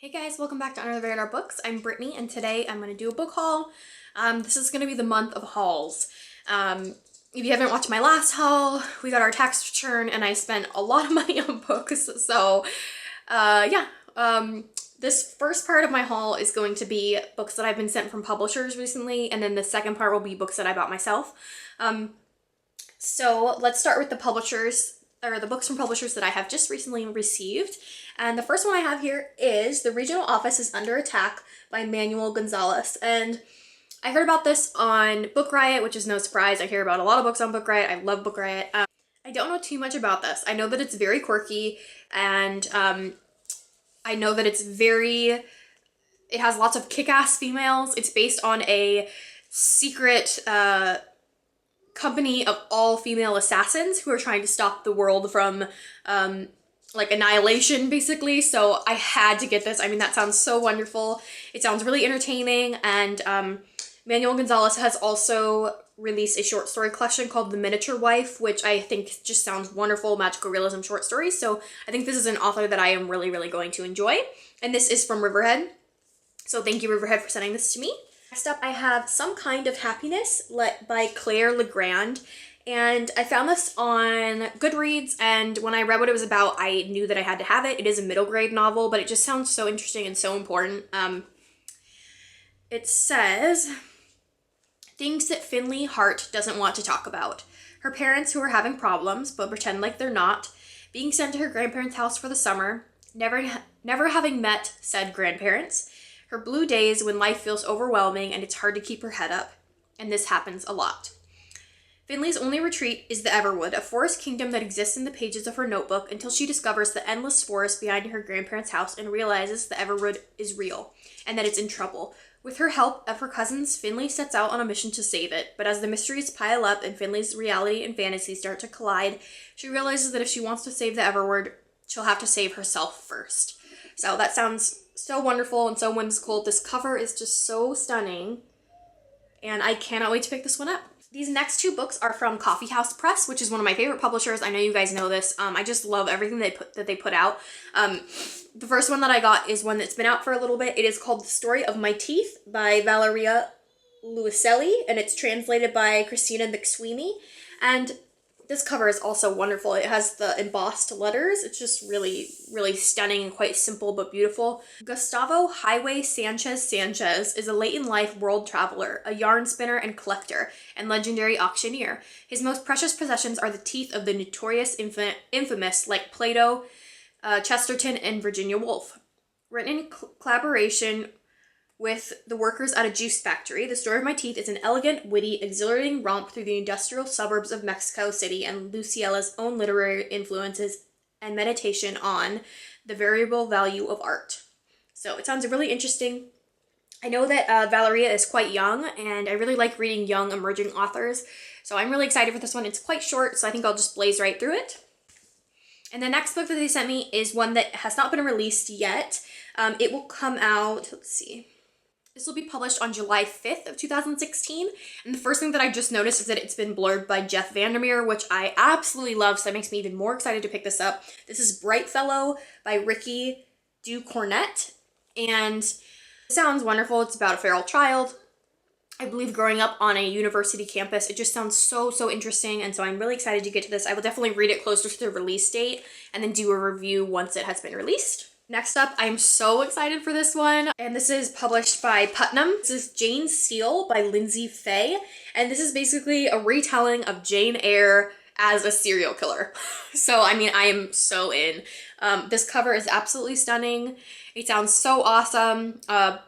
Hey guys, welcome back to Under the Radar Books. I'm Brittany and today I'm going to do a book haul. This is going to be the month of hauls. If you haven't watched my last haul, we got our tax return and I spent a lot of money on books. So this first part of my haul is going to be books that I've been sent from publishers recently, and then the second part will be books that I bought myself. So let's start with the publishers, or the books from publishers that I have just recently received. And the first one I have here is The Regional Office is Under Attack by Manuel Gonzalez. And I heard about this on Book Riot, which is no surprise. I hear about a lot of books on Book Riot. I love Book Riot. I don't know too much about this. I know that it's very quirky, and I know that it has lots of kick-ass females. It's based on a secret company of all female assassins who are trying to stop the world from like annihilation, basically. So I had to get this. I mean, that sounds so wonderful. It sounds really entertaining, and Manuel Gonzalez has also released a short story collection called The Miniature Wife, which I think just sounds wonderful, magical realism short stories. So I think this is an author that I am really, really going to enjoy. And this is from Riverhead. So thank you, Riverhead, for sending this to me. Next up, I have Some Kind of Happiness by Claire Legrand. And I found this on Goodreads, and when I read what it was about, I knew that I had to have it. It is a middle grade novel, but it just sounds so interesting and so important. It says, things that Finley Hart doesn't want to talk about. Her parents who are having problems, but pretend like they're not. Being sent to her grandparents' house for the summer. Never having met said grandparents. Her blue days when life feels overwhelming and it's hard to keep her head up. And this happens a lot. Finley's only retreat is the Everwood, a forest kingdom that exists in the pages of her notebook until she discovers the endless forest behind her grandparents' house and realizes the Everwood is real and that it's in trouble. With her help of her cousins, Finley sets out on a mission to save it, but as the mysteries pile up and Finley's reality and fantasy start to collide, she realizes that if she wants to save the Everwood, she'll have to save herself first. So that sounds so wonderful and so whimsical. This cover is just so stunning, and I cannot wait to pick this one up. These next two books are from Coffee House Press, which is one of my favorite publishers. I know you guys know this. I just love everything that they put out. The first one that I got is one that's been out for a little bit. It is called The Story of My Teeth by Valeria Luiselli, and it's translated by Christina McSweeney. And this cover is also wonderful. It has the embossed letters. It's just really, really stunning and quite simple but beautiful. Gustavo Highway Sanchez is a late-in-life world traveler, a yarn spinner and collector, and legendary auctioneer. His most precious possessions are the teeth of the notorious infamous like Plato, Chesterton, and Virginia Woolf. Written in collaboration with the workers at a juice factory, The Story of My Teeth is an elegant, witty, exhilarating romp through the industrial suburbs of Mexico City and Luciella's own literary influences and meditation on the variable value of art. So it sounds really interesting. I know that Valeria is quite young, and I really like reading young emerging authors, so I'm really excited for this one. It's quite short, so I think I'll just blaze right through it. And the next book that they sent me is one that has not been released yet. It will come out, let's see. This will be published on July 5th of 2016, and the first thing that I just noticed is that it's been blurred by Jeff Vandermeer, which I absolutely love, so that makes me even more excited to pick this up. This is Bright Fellow by Ricky DuCournette, and it sounds wonderful. It's about a feral child, I believe, growing up on a university campus. It just sounds so, so interesting, and so I'm really excited to get to this. I will definitely read it closer to the release date and then do a review once it has been released. Next up, I'm so excited for this one, and this is published by Putnam. This is Jane Steele by Lindsay Fay, and this is basically a retelling of Jane Eyre as a serial killer. So, I mean, I am so in. This cover is absolutely stunning. It sounds so awesome.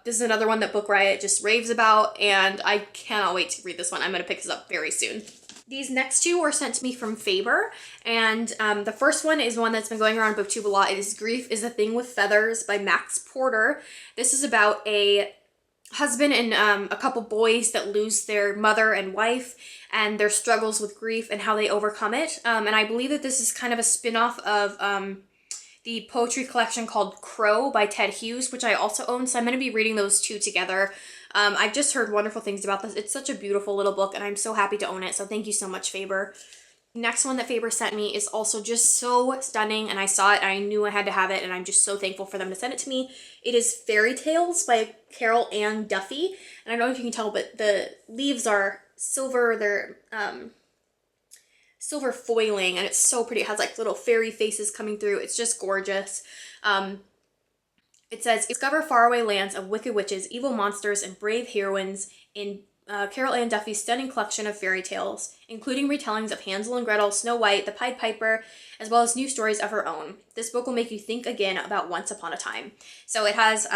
This is another one that Book Riot just raves about, and I cannot wait to read this one. I'm going to pick this up very soon. These next two were sent to me from Faber, and the first one is one that's been going around BookTube a lot. It is Grief is a Thing with Feathers by Max Porter. This is about a husband and a couple boys that lose their mother and wife and their struggles with grief and how they overcome it. And I believe that this is kind of a spin-off of the poetry collection called Crow by Ted Hughes, which I also own, so I'm going to be reading those two together. I've just heard wonderful things about this. It's such a beautiful little book, and I'm so happy to own it, so thank you so much, Faber. Next one that Faber sent me is also just so stunning, and I saw it and I knew I had to have it, and I'm just so thankful for them to send it to me. It is Fairy Tales by Carol Ann Duffy, and I don't know if you can tell, but the leaves are silver. They're silver foiling, and it's so pretty. It has like little fairy faces coming through. It's just gorgeous. It says, discover faraway lands of wicked witches, evil monsters, and brave heroines in Carol Ann Duffy's stunning collection of fairy tales, including retellings of Hansel and Gretel, Snow White, the Pied Piper, as well as new stories of her own. This book will make you think again about Once Upon a Time. So it has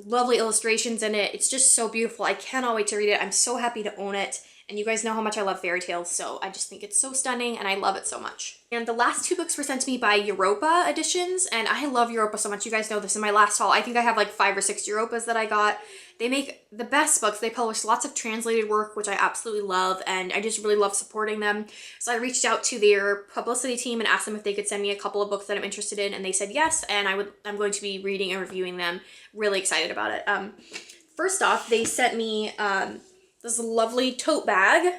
lovely illustrations in it. It's just so beautiful. I cannot wait to read it. I'm so happy to own it. And you guys know how much I love fairy tales, so I just think it's so stunning and I love it so much. And the last two books were sent to me by Europa Editions, and I love Europa so much. You guys know this in my last haul. I think I have like 5 or 6 Europas that I got. They make the best books. They publish lots of translated work, which I absolutely love, and I just really love supporting them. So I reached out to their publicity team and asked them if they could send me a couple of books that I'm interested in, and they said yes, and I'm going to be reading and reviewing them. Really excited about it. First off, they sent me this lovely tote bag,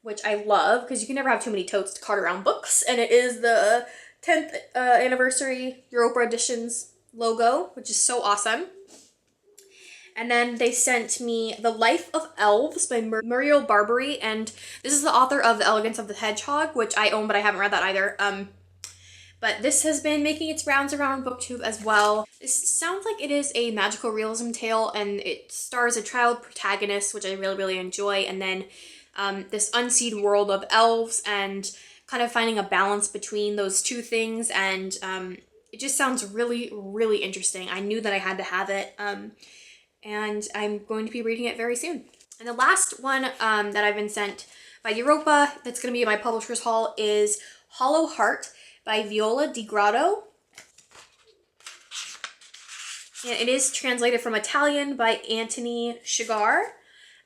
which I love because you can never have too many totes to cart around books. And it is the 10th anniversary Europa Editions logo, which is so awesome. And then they sent me The Life of Elves by Muriel Barbary, and this is the author of The Elegance of the Hedgehog, which I own, but I haven't read that either. But this has been making its rounds around BookTube as well. This sounds like it is a magical realism tale, and it stars a child protagonist, which I really, really enjoy, and then this unseen world of elves, and kind of finding a balance between those two things, and it just sounds really, really interesting. I knew that I had to have it, and I'm going to be reading it very soon. And the last one that I've been sent by Europa, that's going to be my publisher's haul, is Hollow Heart by Viola Di Grotto. And it is translated from Italian by Anthony Shigar.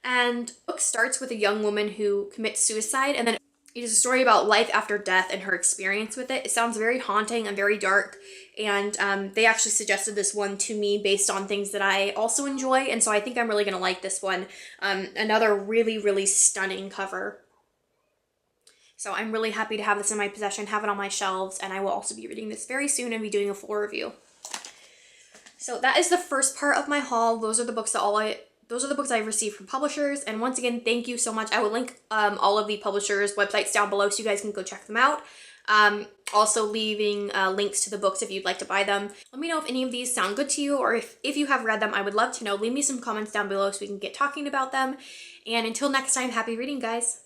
And the book starts with a young woman who commits suicide, and then it is a story about life after death and her experience with it. It sounds very haunting and very dark, and they actually suggested this one to me based on things that I also enjoy, and so I think I'm really going to like this one. Another really, really stunning cover. So I'm really happy to have this in my possession, have it on my shelves, and I will also be reading this very soon and be doing a full review. So that is the first part of my haul. Those are the books I've received from publishers, and once again, thank you so much. I will link all of the publishers' websites down below so you guys can go check them out. Also leaving links to the books if you'd like to buy them. Let me know if any of these sound good to you, or if you have read them. I would love to know. Leave me some comments down below so we can get talking about them. And until next time, happy reading, guys.